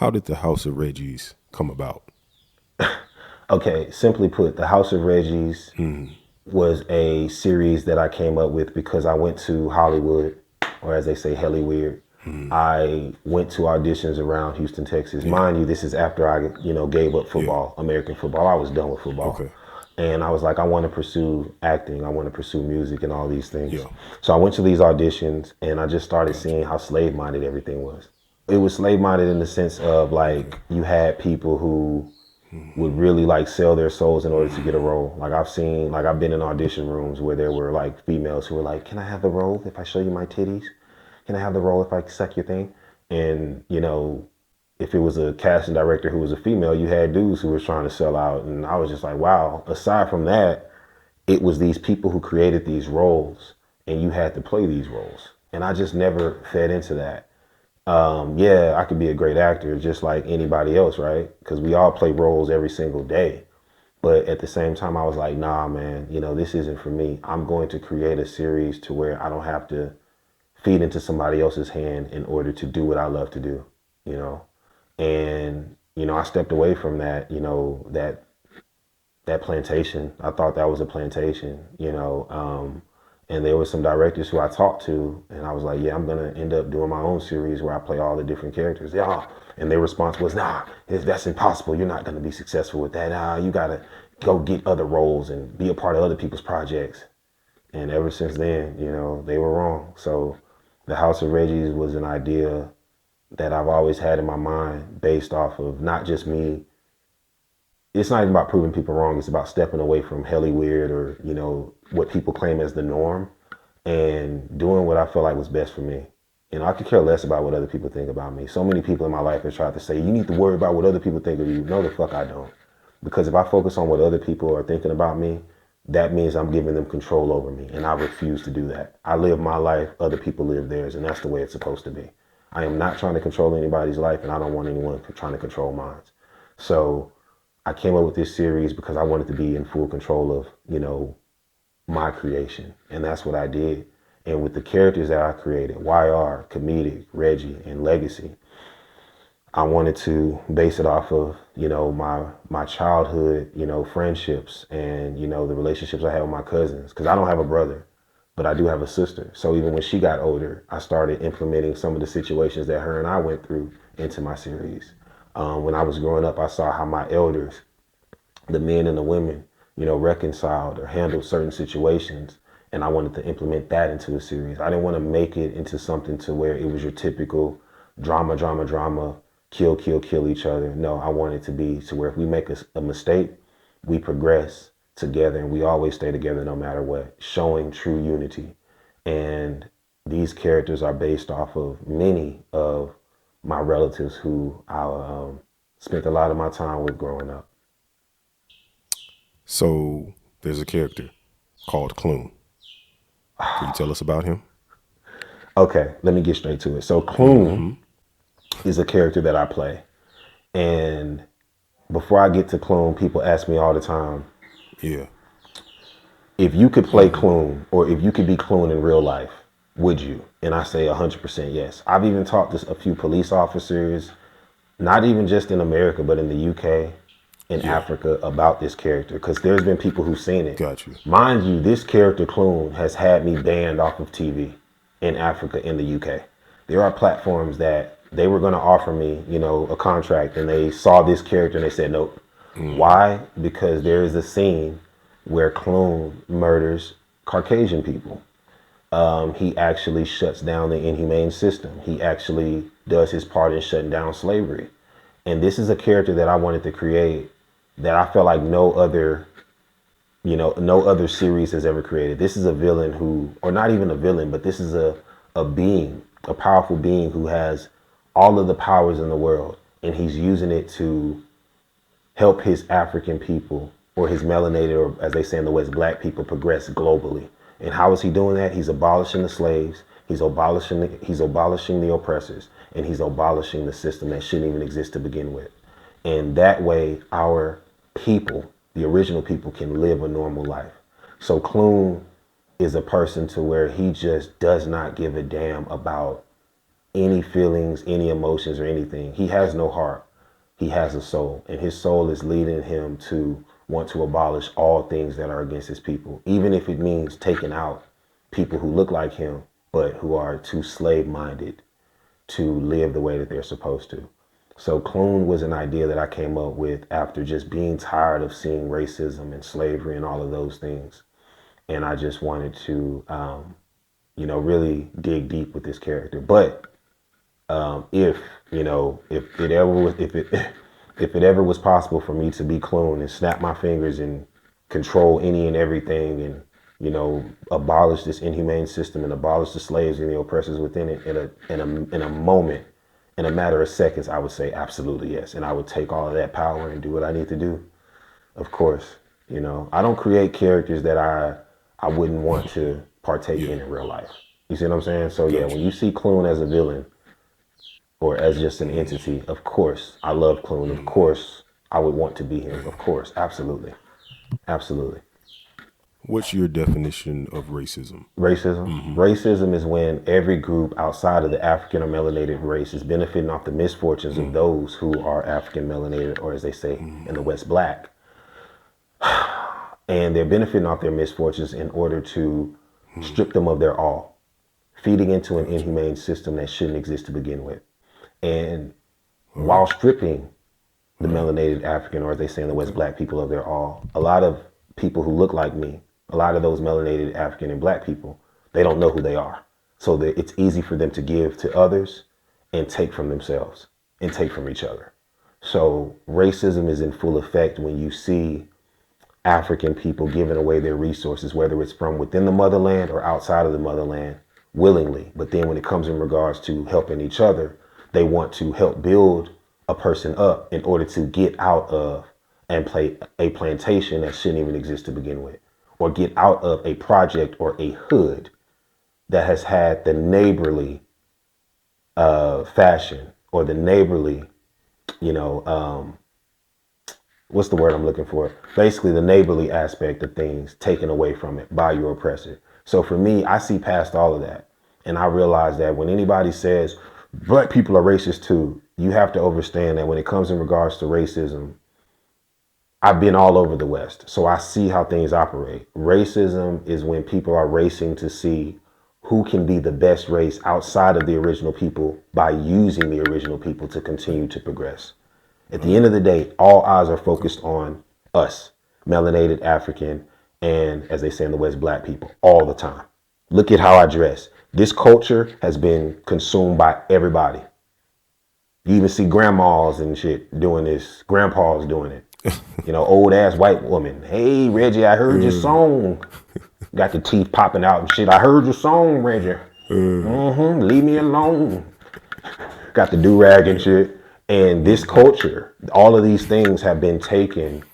How did the House of Reggies come about? Okay, simply put, the House of Reggie's was a series that I came up with because I went to Hollywood, or as they say, Hollywood. I went to auditions around Houston, Texas. Yeah. Mind you, this is after I, gave up Yeah. football, American football. I was done with football. Okay. And I was like, I want to pursue acting. I want to pursue music and all these things. Yeah. So I went to these auditions and I just started Gotcha. seeing how slave minded everything was. It was slave minded in the sense of Yeah. like you had people who would really like sell their souls in order to get a role. Like I've been in audition rooms where there were like females who were like, "Can I have the role if I show you my titties? Can I have the role if I suck your thing?" And if it was a casting director who was a female, you had dudes who were trying to sell out. And I was just like, wow. Aside from that, it was these people who created these roles, and you had to play these roles. And I just never fed into that. Yeah, I could be a great actor just like anybody else, right? Because we all play roles every single day. But at the same time, I was like, nah, man, this isn't for me. I'm going to create a series to where I don't have to feed into somebody else's hand in order to do what I love to do, you know? And, I stepped away from that, that plantation. I thought that was a plantation, and there were some directors who I talked to, and I was like, yeah, I'm gonna end up doing my own series where I play all the different characters. Yeah, and their response was, nah, that's impossible. You're not gonna be successful with that. Nah, you gotta go get other roles and be a part of other people's projects. And ever since then, they were wrong. So the House of Reggie's was an idea that I've always had in my mind based off of not just me. It's not even about proving people wrong. It's about stepping away from helly weird or, what people claim as the norm and doing what I felt like was best for me. I could care less about what other people think about me. So many people in my life have tried to say, you need to worry about what other people think of you. No, the fuck I don't. Because if I focus on what other people are thinking about me, that means I'm giving them control over me. And I refuse to do that. I live my life, other people live theirs. And that's the way it's supposed to be. I am not trying to control anybody's life, and I don't want anyone trying to control mine. So I came up with this series because I wanted to be in full control of, my creation. And that's what I did. And with the characters that I created, YR, Comedic, Reggie, and Legacy, I wanted to base it off of, my childhood, friendships and, the relationships I had with my cousins. Because I don't have a brother, but I do have a sister. So even when she got older, I started implementing some of the situations that her and I went through into my series. When I was growing up, I saw how my elders, the men and the women, reconciled or handled certain situations. And I wanted to implement that into a series. I didn't want to make it into something to where it was your typical drama, drama, drama, kill, kill, kill each other. No, I want it to be to where if we make a mistake, we progress together and we always stay together no matter what, showing true unity. And these characters are based off of many of my relatives who I spent a lot of my time with growing up. So there's a character called Clon. Can you tell us about him? Okay, let me get straight to it. So Clon Mm-hmm. is a character that I play. And before I get to Clone, people ask me all the time, Yeah. if you could play Mm-hmm. Clone or if you could be Clone in real life, would you? And I say 100% yes. I've even talked to a few police officers, not even just in America, but in the UK, in Yeah. Africa about this character because there's been people who've seen it. Got you. Mind you, this character Clone has had me banned off of TV in Africa, in the UK. There are platforms that they were going to offer me, a contract and they saw this character and they said, nope. Mm-hmm. Why? Because there is a scene where Clone murders Caucasian people. He actually shuts down the inhumane system. He actually does his part in shutting down slavery. And this is a character that I wanted to create that I felt like no other series has ever created. This is a villain who, or not even a villain, but this is a being, a powerful being who has all of the powers in the world. And he's using it to help his African people or his melanated, or as they say in the West, black people progress globally. And how is he doing that? He's abolishing the slaves. He's abolishing the oppressors, and he's abolishing the system that shouldn't even exist to begin with. And that way, our people, the original people, can live a normal life. So Cloon is a person to where he just does not give a damn about any feelings, any emotions or anything. He has no heart. He has a soul, and his soul is leading him to want to abolish all things that are against his people, even if it means taking out people who look like him, but who are too slave minded to live the way that they're supposed to. So Clone was an idea that I came up with after just being tired of seeing racism and slavery and all of those things. And I just wanted to, really dig deep with this character. But if if it ever was possible for me to be Clone and snap my fingers and control any and everything, and abolish this inhumane system and abolish the slaves and the oppressors within it in a moment, in a matter of seconds, I would say absolutely yes. And I would take all of that power and do what I need to do. Of course, I don't create characters that I wouldn't want to partake in real life. You see what I'm saying? So yeah, when you see Clone as a villain or as just an entity, of course, I love Clone. Of course, I would want to be him. Of course, absolutely. Absolutely. What's your definition of racism? Racism. Racism is when every group outside of the African or melanated race is benefiting off the misfortunes of those who are African melanated, or as they say in the West, black. And they're benefiting off their misfortunes in order to strip them of their all, feeding into an inhumane system that shouldn't exist to begin with. And while stripping the melanated African, or as they say in the West, black people of their all, a lot of people who look like me, a lot of those melanated African and black people, they don't know who they are. So that it's easy for them to give to others and take from themselves and take from each other. So racism is in full effect when you see African people giving away their resources, whether it's from within the motherland or outside of the motherland, willingly. But then when it comes in regards to helping each other, they want to help build a person up in order to get out of and play a plantation that shouldn't even exist to begin with, or get out of a project or a hood that has had the neighborly fashion, or the neighborly, what's the word I'm looking for? Basically the neighborly aspect of things taken away from it by your oppressor. So for me, I see past all of that. And I realize that when anybody says black people are racist too, you have to understand that when it comes in regards to racism, I've been all over the West, so I see how things operate. Racism is when people are racing to see who can be the best race outside of the original people by using the original people to continue to progress. At the end of the day, all eyes are focused on us, melanated African, and as they say in the West, black people, all the time. Look at how I dress. This culture has been consumed by everybody. You even see grandmas and shit doing this, grandpas doing it. Old ass white woman. Hey, Reggie, I heard your song. Got the teeth popping out and shit. I heard your song, Reggie. Leave me alone. Got the do-rag and shit. And this culture, all of these things have been taken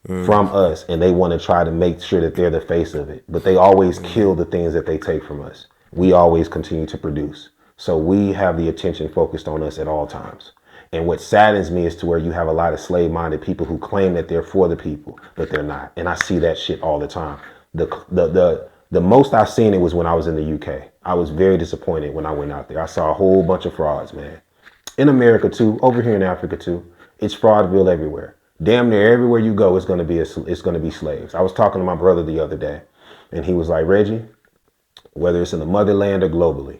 from us, and they want to try to make sure that they're the face of it. But they always kill the things that they take from us. We always continue to produce. So we have the attention focused on us at all times. And what saddens me is to where you have a lot of slave-minded people who claim that they're for the people, but they're not. And I see that shit all the time. The most I've seen it was when I was in the UK. I was very disappointed when I went out there. I saw a whole bunch of frauds, man. In America too, over here in Africa too. It's fraudville everywhere. Damn near everywhere you go, it's gonna be slaves. I was talking to my brother the other day, and he was like, Reggie, whether it's in the motherland or globally,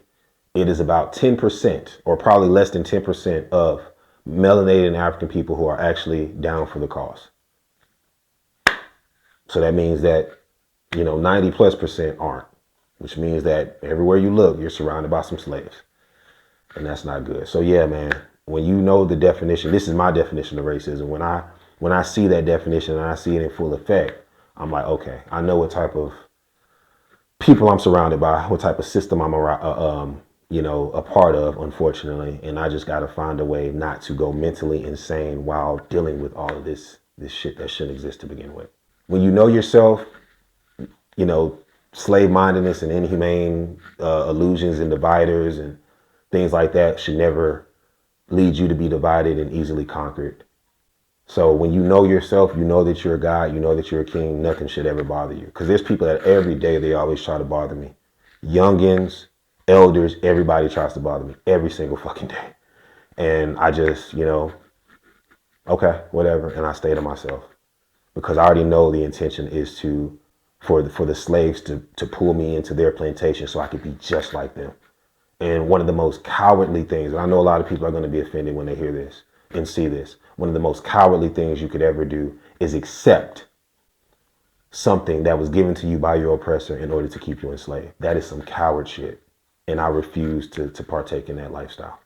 it is about 10% or probably less than 10% of melanated and African people who are actually down for the cause. So that means that, 90+% aren't, which means that everywhere you look, you're surrounded by some slaves. And that's not good. So yeah, man, when you know the definition, this is my definition of racism. When I see that definition and I see it in full effect, I'm like, okay, I know what type of people I'm surrounded by, what type of system I'm a part of, unfortunately. And I just got to find a way not to go mentally insane while dealing with all of this shit that shouldn't exist to begin with. When you know yourself, slave-mindedness and inhumane illusions and dividers and things like that should never lead you to be divided and easily conquered. So when you know yourself, you know that you're a God, you know that you're a king, nothing should ever bother you. Because there's people that every day they always try to bother me. Youngins, elders, everybody tries to bother me every single fucking day. And I just, okay, whatever. And I stay to myself because I already know the intention is for the slaves to pull me into their plantation so I could be just like them. And one of the most cowardly things, and I know a lot of people are going to be offended when they hear this and see this, one of the most cowardly things you could ever do is accept something that was given to you by your oppressor in order to keep you enslaved. That is some coward shit. And I refuse to partake in that lifestyle.